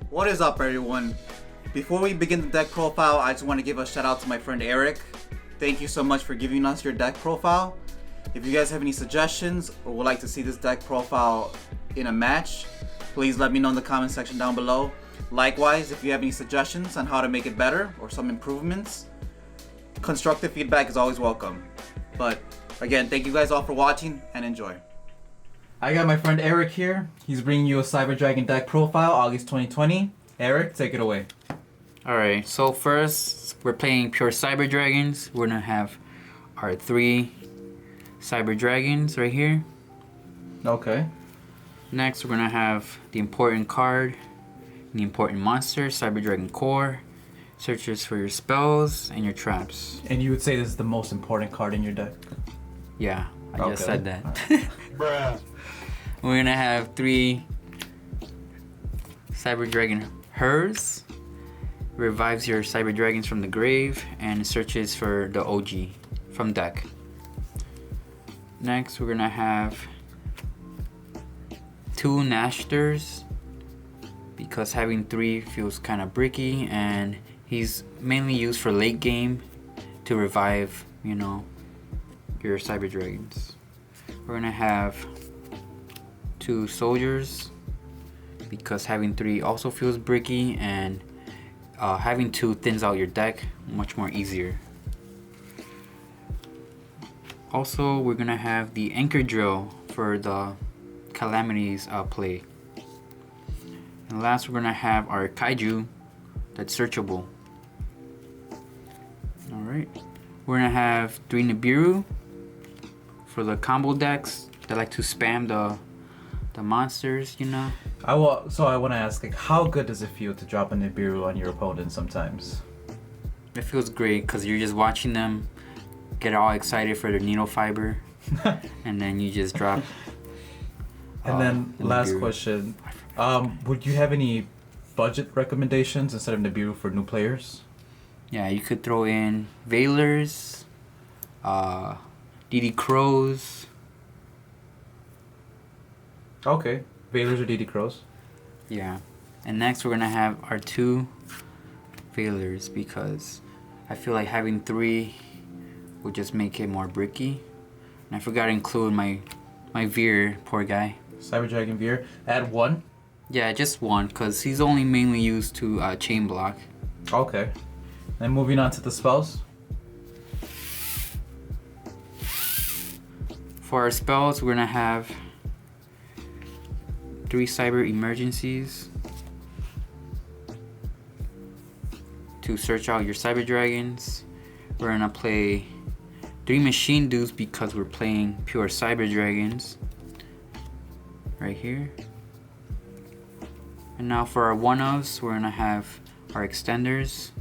What is up, everyone? Before we begin the deck profile, I just want to give a shout out to my friend Eric. Thank you so much for giving us your deck profile. If you guys have any suggestions or would like to see this deck profile in a match, please let me know in the comment section down below. Likewise, if you have any suggestions on how to make it better or some improvements, constructive feedback is always welcome. But again, thank you guys all for watching and enjoy. I got my friend Eric here. He's bringing you a Cyber Dragon deck profile, August 2020. Eric, take it away. Alright, so first we're playing pure Cyber Dragons. We're gonna have our 3 Cyber Dragons right here. Okay. Next we're gonna have the important card, the important monster, Cyber Dragon Core. Searches for your spells and your traps. And you would say this is the most important card in your deck? Yeah, I just said that. Bruh. We're gonna have 3 Cyber Dragon Hers. Revives your Cyber Dragons from the grave and searches for the OG from deck. Next, we're gonna have 2 Nashters because having 3 feels kind of bricky, and he's mainly used for late game to revive, you know, your Cyber Dragons. We're gonna have 2 Soldiers because having 3 also feels bricky, and having 2 thins out your deck much more easier. Also, we're gonna have the Anchor Drill for the Calamities play. And last, we're gonna have our Kaiju that's searchable. Alright, we're gonna have 3 Nibiru for the combo decks that like to spam the monsters, you know. I want to ask, like, how good does it feel to drop a Nibiru on your opponent sometimes? It feels great because you're just watching them get all excited for their needle fiber, and then you just drop. And then last Nibiru. question, would you have any budget recommendations instead of Nibiru for new players? Yeah, you could throw in Veilers, DD Crows. Okay, Veilers or DD Crows. Yeah, and next we're gonna have our 2 Veilers because I feel like having 3 would just make it more bricky. And I forgot to include my Veer, poor guy. Cyber Dragon Veer. Add 1. Yeah, just 1 because he's only mainly used to chain block. Okay. And moving on to the spells. For our spells, we're gonna have 3 Cyber Emergencies to search out your Cyber Dragons. We're gonna play 3 Machine Dudes because we're playing pure Cyber Dragons right here. And now for our one-ofs, we're gonna have our extenders,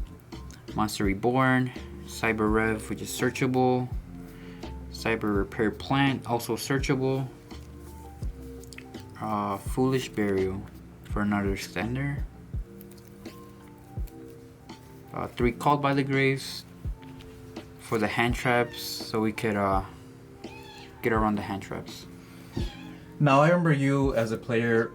Monster Reborn, Cyber Rev, which is searchable, Cyber Repair Plant, also searchable, Foolish Burial for another extender, 3 Called by the Graves for the hand traps, so we could get around the hand traps. Now, I remember you as a player,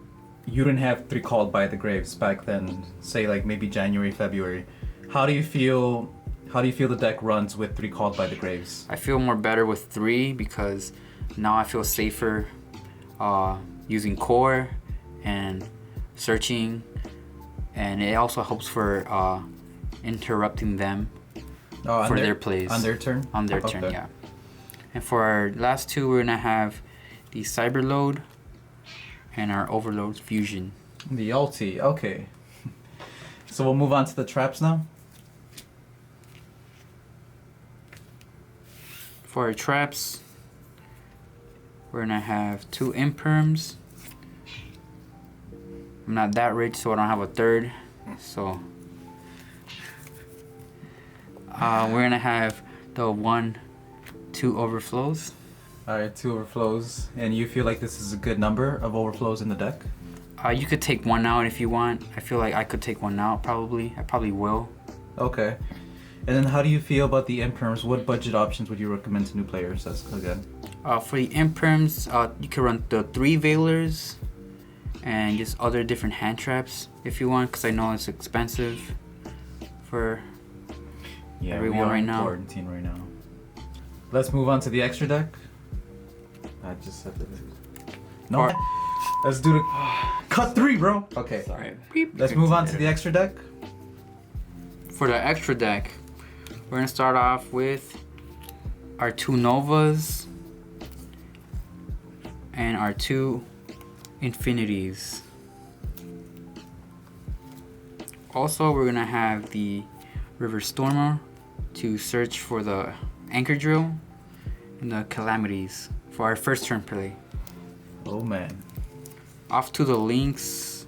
you didn't have 3 Called by the Graves back then, say like maybe January, February. How do you feel the deck runs with 3 Called by the Graves? I feel more better with 3 because now I feel safer using core and searching, and it also helps for interrupting them for their plays. On their turn? On their turn, yeah. And for our last 2, we're gonna have the Cyber Load and our Overload Fusion. The ulti, okay. So we'll move on to the traps now. For our traps, we're gonna have 2 Imperms. I'm not that rich, so I don't have a 3rd. So we're gonna have the 1, 2 Overflows. Alright, 2 overflows. And you feel like this is a good number of overflows in the deck? You could take 1 out if you want. I feel like I could take 1 out probably. I probably will. Okay. And then how do you feel about the imperms? What budget options would you recommend to new players? That's again. For the imperms, you can run the 3 Veilers, and just other different hand traps if you want, because I know it's expensive for everyone we are right in now. quarantine right now. Let's move on to the extra deck. I just said that. No. Let's do the cut 3, bro. Okay. Alright. Let's move on to the extra deck. For the extra deck, we're gonna start off with our 2 Novas and our 2 Infinities. Also, we're gonna have the River Stormer to search for the Anchor Drill and the Calamities for our first turn play. Oh man. Off to the links,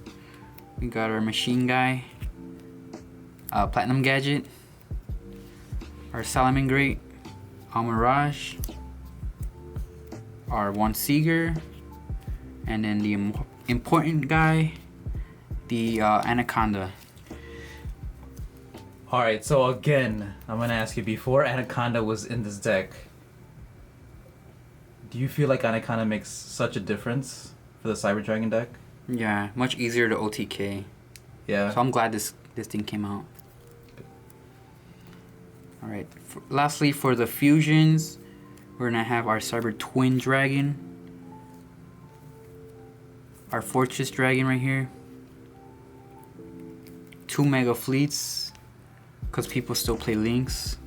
we got our Machine Guy, Platinum Gadget, our Salamangreat, Almirage, our 1 Seeger, and then the important guy, the Anaconda. Alright, so again, I'm gonna ask you, before Anaconda was in this deck, do you feel like Anaconda makes such a difference for the Cyber Dragon deck? Yeah, much easier to OTK. Yeah. So I'm glad this thing came out. Alright, lastly for the fusions, we're gonna have our Cyber Twin Dragon, our Fortress Dragon right here, 2 Mega Fleets, because people still play Lynx,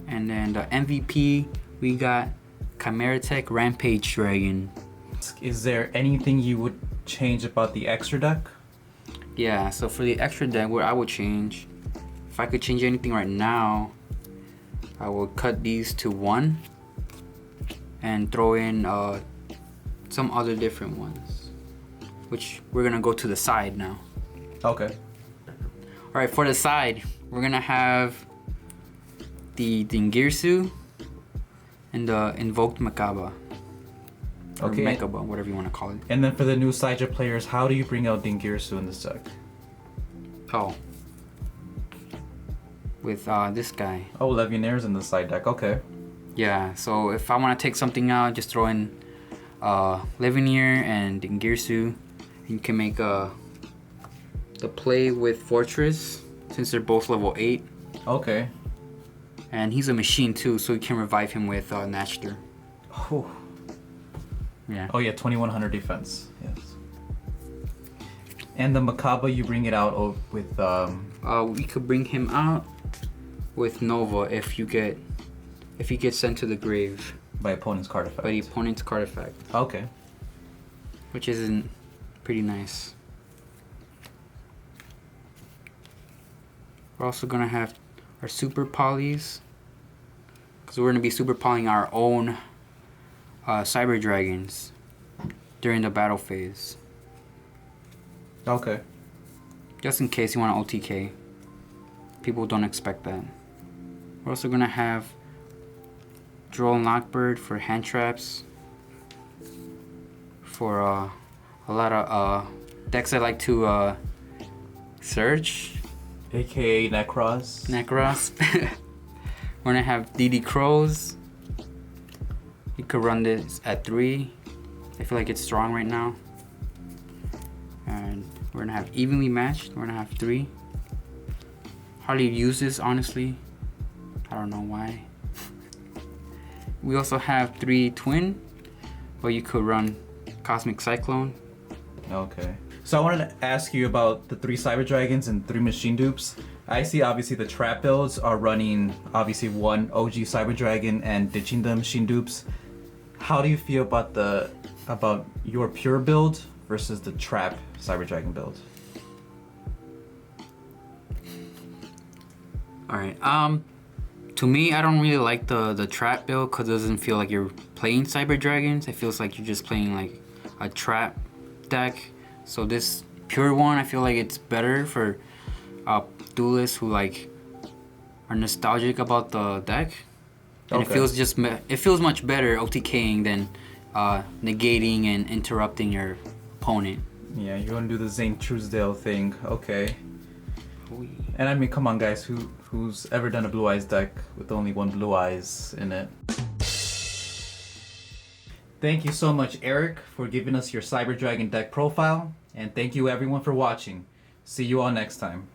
and then the MVP, we got Chimera Tech Rampage Dragon. Is there anything you would change about the extra deck? Yeah, so for the extra deck, what I would change, if I could change anything right now, I will cut these to 1 and throw in some other different ones, which we're gonna go to the side now. Okay. Alright, for the side, we're gonna have the Dingirsu and the Invoked Makaba. Or Okay. Mekaba, whatever you want to call it. And then for the new Sidra players, how do you bring out Dingirsu in this deck? Oh. With this guy. Oh, Legionnaires in the side deck. Okay. Yeah, so if I want to take something out, just throw in Levineer and Dingirsu. You can make the play with Fortress, since they're both level 8. Okay. And he's a machine too, so you can revive him with Natchter. Oh. Yeah. Oh yeah, 2100 defense. Yes. And the Makaba, you bring it out with We could bring him out with Nova if he gets sent to the grave by opponent's card effect. by the opponent's card effect, Okay. which isn't pretty nice. We're also gonna have our super polys, because we're gonna be super polying our own Cyber Dragons during the battle phase, Okay. just in case you want to OTK. People don't expect that. We're also gonna have Droll and Lockbird for hand traps, for a lot of decks I like to search. AKA Necros. Necros. We're gonna have DD Crows. You could run this at 3. I feel like it's strong right now. And we're gonna have Evenly Matched. We're gonna have 3. Hardly use this, honestly. I don't know why. We also have 3 Twin, but you could run Cosmic Cyclone. Okay. So I wanted to ask you about the 3 Cyber Dragons and 3 Machine Dupes. I see obviously the trap builds are running obviously 1 OG Cyber Dragon and ditching the Machine Dupes. How do you feel about your pure build versus the trap Cyber Dragon build? Alright, to me, I don't really like the trap build because it doesn't feel like you're playing Cyber Dragons. It feels like you're just playing like a trap deck. So this pure one, I feel like it's better for duelists who like are nostalgic about the deck. And Okay. it feels much better OTKing than negating and interrupting your opponent. Yeah, you want to do the Zane Truesdale thing. Okay. And I mean, come on, guys. Who's ever done a Blue Eyes deck with only 1 Blue Eyes in it? Thank you so much, Eric, for giving us your Cyber Dragon deck profile, and thank you everyone for watching. See you all next time.